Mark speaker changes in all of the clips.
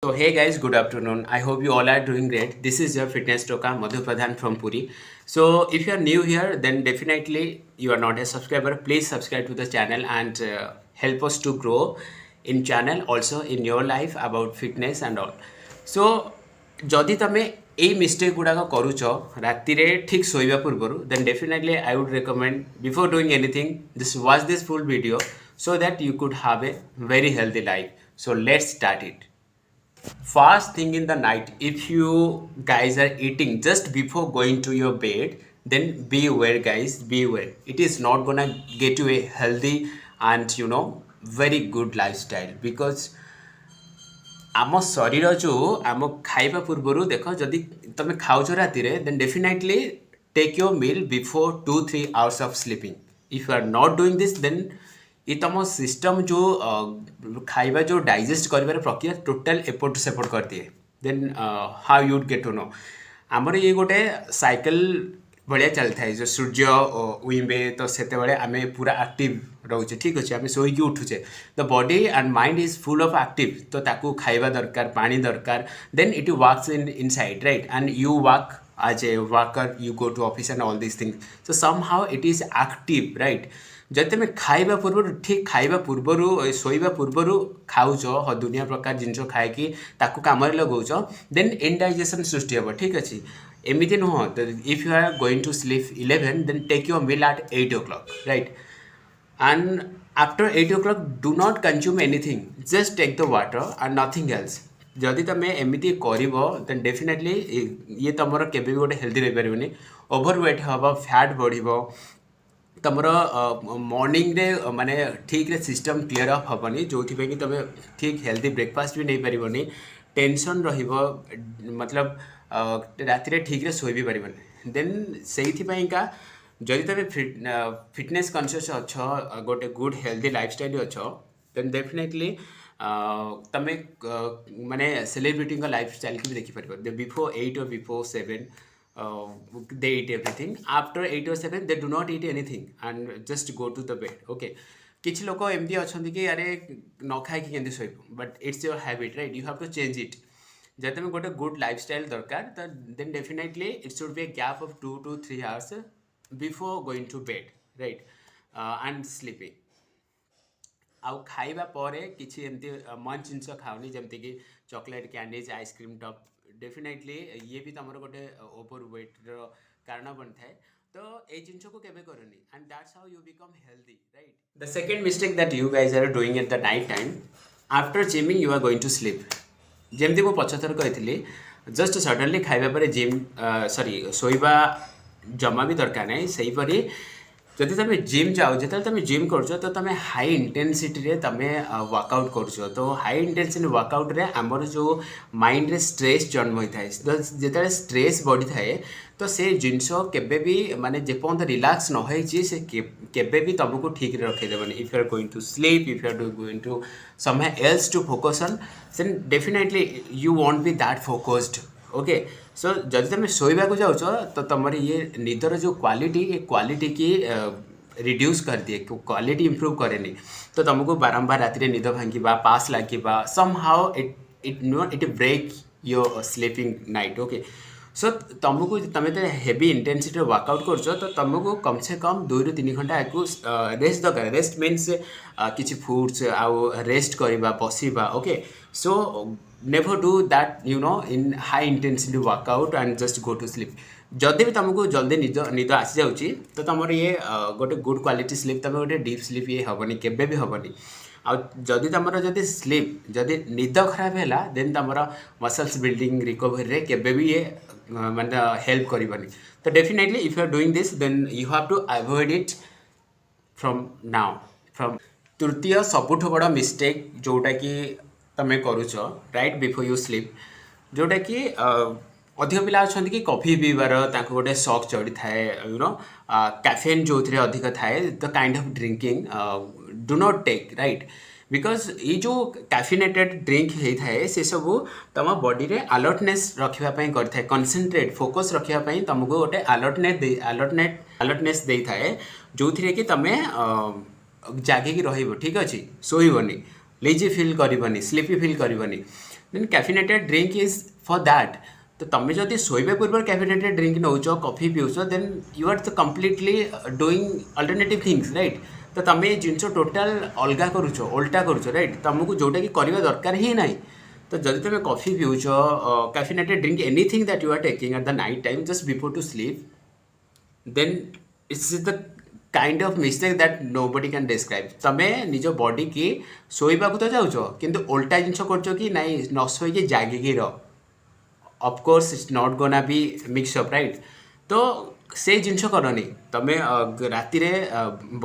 Speaker 1: So hey guys, good afternoon. I hope you all are doing great. This is your fitness toka Madhu Pradhan from Puri. So if you are new here, then definitely you are not a subscriber. Please subscribe to the channel and help us to grow in channel also in your life about fitness and all. So ଯଦି ତମେ ଏଇ mistake ଗୁଡ଼ାକ କରୁଛ ରାତିରେ ଠିକ୍ ଶୋଇବା ପୂର୍ବରୁ then definitely I would recommend before doing anything this watch this full video so that you could have a very healthy life. So let's start it. First thing in the night, if you guys are eating just before going to your bed, then be aware, guys, be aware. It is not gonna get you a healthy and very good lifestyle because ଆମ ଶରୀର ଯେଉଁ ଆମ ଖାଇବା ପୂର୍ବରୁ ଦେଖ ଯଦି ତମେ ଖାଉଛ ରାତିରେ then definitely take your meal before 2-3 hours of sleeping. If you are not doing this, then ये तुम सिस्टम जो खाଇବା जो डाइजेस्ट कर प्रक्रिया टोटाल एपट सेपट कर दिए then how you'd get to know आमर ये गोटे साइकिल भाया चली थाए जो सूर्य उइबे तो से आम पूरा एक्टिव रोचे ठीक अच्छे आम शोक उठुचे the body and mind is full of active तो ताकू खाଇବା दरकार पानी दरकार then it works inside right and you work as a worker you go to office and all these things so somehow it is active right जब तुम खाଇବା ପୂର୍ବରୁ ଠିକ୍ ଖାଇବା ପୂର୍ବରୁ ଶୋଇବା ପୂର୍ବରୁ ଖାଉଛ ଦୁନିଆ ପ୍ରକାର ଜିନିଷ ଖାଇକି ତାକୁ କାମରେ ଲଗାଉଛ ଦେନ୍ ଇନଡାଇଜେସନ୍ ସୃଷ୍ଟି ହେବ ଠିକ୍ ଅଛି ଏମିତି ନୁହଁ if you are going to sleep 11 then take your meal at 8 o'clock right and after 8 o'clock do not consume anything just take the water and nothing else जदि तुम एमती कर देन डेफिनेटली ये तुम केवे भी गोटे हेल्दी रही पारनि ओभरवेट हम फैट बढ़ तुमर मॉर्निंग रे माने ठीक रे सिस्टम क्लीयर अप हेनी जो कि तुम ठीक हेल्दी ब्रेकफास्ट भी नहीं पारनि टेंशन रहिबो मतलब राति ठीक रे सोई भी पारनि देन से का जदि तुम फिटनेस कॉन्शियस अच्छ गोटे गुड हेल्दी लाइफस्टाइल अच्छ देन डेफिनेटली तमें माने सेलिब्रिटी लाइफस्टाइल की भी देखिपार before 8 or before 7 they eat everything after 8 or 7 they do not eat anything and just go to the bed okay किसी लोग एमती अच्छा कि अरे न खाई केमती शोब but it's your habit right you have to change it जब तुम गोटे गुड लाइफस्टाइल दरकार तो then definitely it should be a gap of 2 to 3 hours before going to bed right and sleeping आउ खाइबा परे किछि एमती मन जिनस खाओनी जमती कि chocolate candies ice cream top definitely ये भी तुम गोटे ओवर वेट कारण बन थाए तो ये जिनस को केबे करनी and that's how you become healthy right the second mistake that you guys are doing at the night time after gymming you are going to sleep जमती मु पछथर कही जस्ट सडनली खाइबा परे जिम सॉरी सोइबा जमा भी दरकार नहीं सहीपरी जदि तुम जिम जाओ जो तुम जिम कर तो तुम हाई इंटेंसिटी तुम वर्कआउट कर तो हाई इंटेंसिटी वर्कआउट रे आमर जो माइंड रे स्ट्रेस जन्म होता है जो स्ट्रेस बढ़ी थाए तो से जिनस केबे भी माने जेपर्यंत रिलैक्स न होइछि से केबे भी तुमको ठीक रखीदेवनी if you are going to sleep if you are going to somewhere else to focus on then definitely you won't be that focused okay so जब तुम शोवा को जाऊँ तो तुम ये निदर जो क्वालिटी की रिड्यूस कर दिए क्वालिटी इंप्रूव करेनि तो तुमको बारंबार राति निद भांगा पास लगे somehow it break your sleeping night okay so तुमको तुम हेवी इंटेंसिटी वर्कआउट कर तो तुमको कम से कम 2 ରୁ 3 घंटा आपको रेस्ट दरकार रेस्ट मीन्स किसी फूड्स आउ रेस्ट करवा बसवा okay so never do that in high intensity workout and just go to sleep जदि भी तुमको जल्दी निद आसी जाऊँगी तो तुम ये गोटे गुड क्वालिटी स्लीप तुम गोटे डीप स्लीप ये हेनी केबे भी हेनी आदि तुम जदि स्लीप जदि निद खराब है देन तुम मसल्स बिल्डिंग रिकवरी रे केबे भी ये माने हेल्प करनी तो definitely if you are doing this then you have to avoid it from now from तृतीय सबुठ बड़ मिस्टेक जोटा कि तुम करुच राइट बिफोर यू स्लीप जोटा कि अधिक पिला अच्छा कि कॉफी पीबार गोटे शौक चढ़ी थाए कैफेन जो अधिक थाए the kind of drinking do not take right because ये जो कैफिनेटेड ड्रिंक होता है से सब तुम बॉडी रे अलर्टनेस रखापी कर कनसेंट्रेट फोकस रखापी तुमको गोटे अलर्टनेस दे थाए जो थी कि तुम जागिकी रही ठीक अच्छे शोबनी लेजी फिल करनी स्लीपी फिल करनी then caffeinated drink is for that. तो तुम जब शोबा पूर्व कैफिनेटेड ड्रिंक नौच कॉफी पीऊच देन यू आर तो completely doing alternative things right. तो तुम ये जिन टोटाल अलग करुच उल्टा करुच राइट, तुमको जोटा कि करवा दरकार ही ना। तो जब तुम कॉफी पीऊच caffeinated drink anything that you are taking at the night time just before to sleep, then it's the kind of mistake that nobody can describe। तमे निज बॉडी की शोइबा को तो जाउछ किंतु उल्टा जिनस करछ कि नाही न शोइके जागिकी रह, of course it's not gonna be mix up right. तो से जिनस करनी तमे राति रे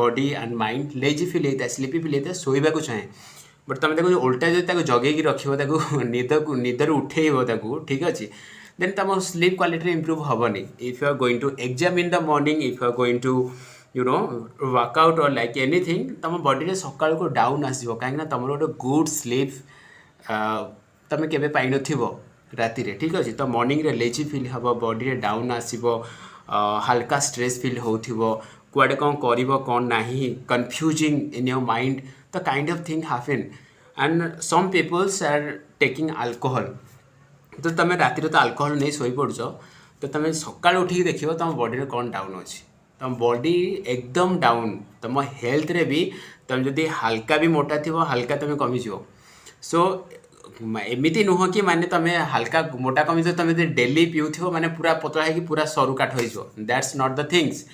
Speaker 1: body and mind lazy feel होता है, स्लीपी फील होता है, शोइबा को चाहे, बट तुम देखो उल्टा जो ताको जगेकी रखिबो निदर उठेइबो ताको ठीक अच्छे, then तुम स्लीप क्वालिटी इम्प्रूव हेनी। If you are going to exam in the morning, if you are going to you know workout or like anything, तुम बॉडी सकाल को डाउन आसो कहीं तुम गोटे गुड स्लीप तुम केबे पाई नथिबो राति रे ठीक अच्छे। तो मॉर्निंग रे लेजी फील हम, बॉडी रे डाउन आसो, हल्का स्ट्रेस फील होथिबो, कुआडे कौन करिबो कौन नाही, confusing in your mind, the kind of thing happen. And some peoples are taking alcohol. तो तुम राति तो अल्कोहल नहीं शोई पड़छ, तो तुम सका उठिक देख तुम बॉडी में कौन डाउन अच्छे, तुम बॉडी एकदम डाउन, तुम हेल्थ रे भी तुम जब हल्का भी मोटा थी हल्का तुम कमिज। सो एमती नुह कि माने तुम हल्का मोटा कमिज, तुम डेली पीऊ माने पूरा पतला है कि पूरा सरू काठ हो, that's not the things.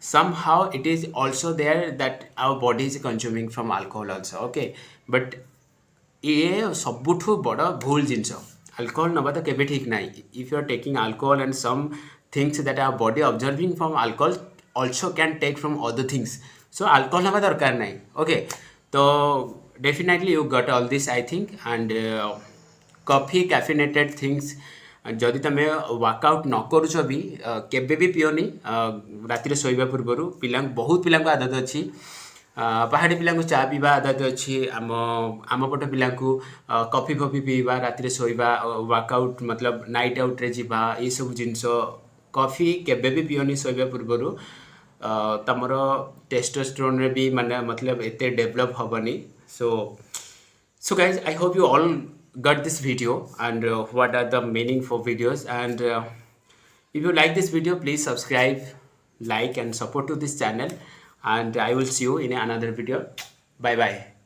Speaker 1: somehow it is also there that our body is consuming from alcohol also, okay, but ये सबुठु बड़ भूल जिनस अल्कोहल नवा तो केबे ठीक ना। If you are taking alcohol and some things that our body observing from alcohol also can take from other things, so alcohol नवा दरकार ना। ओके, तो definitely you got all this I think. And coffee caffeinated things जदि तुम workout न करुच भी केबे भी पियोनी राति शोइबा पूर्वर। पिला बहुत पिला आदत अच्छी, पहाड़ी पिला चा पीवा आदत अच्छी, आम पट पिला कॉफी फॉफी पीवा राति शोइबा, वर्कआउट मतलब नाइट आउट रे जीवा, ये सब जिनस कॉफी केबे भी पियोनी शोइबा पूर्वर। तमर टेस्टोस्टेरोन रे भी माने मतलब एते डेवलप हेनी। So guys, I hope you all got this video and what are the meaning for videos, and if you like this video please subscribe, like and support to this channel, and I will see you in another video. Bye bye.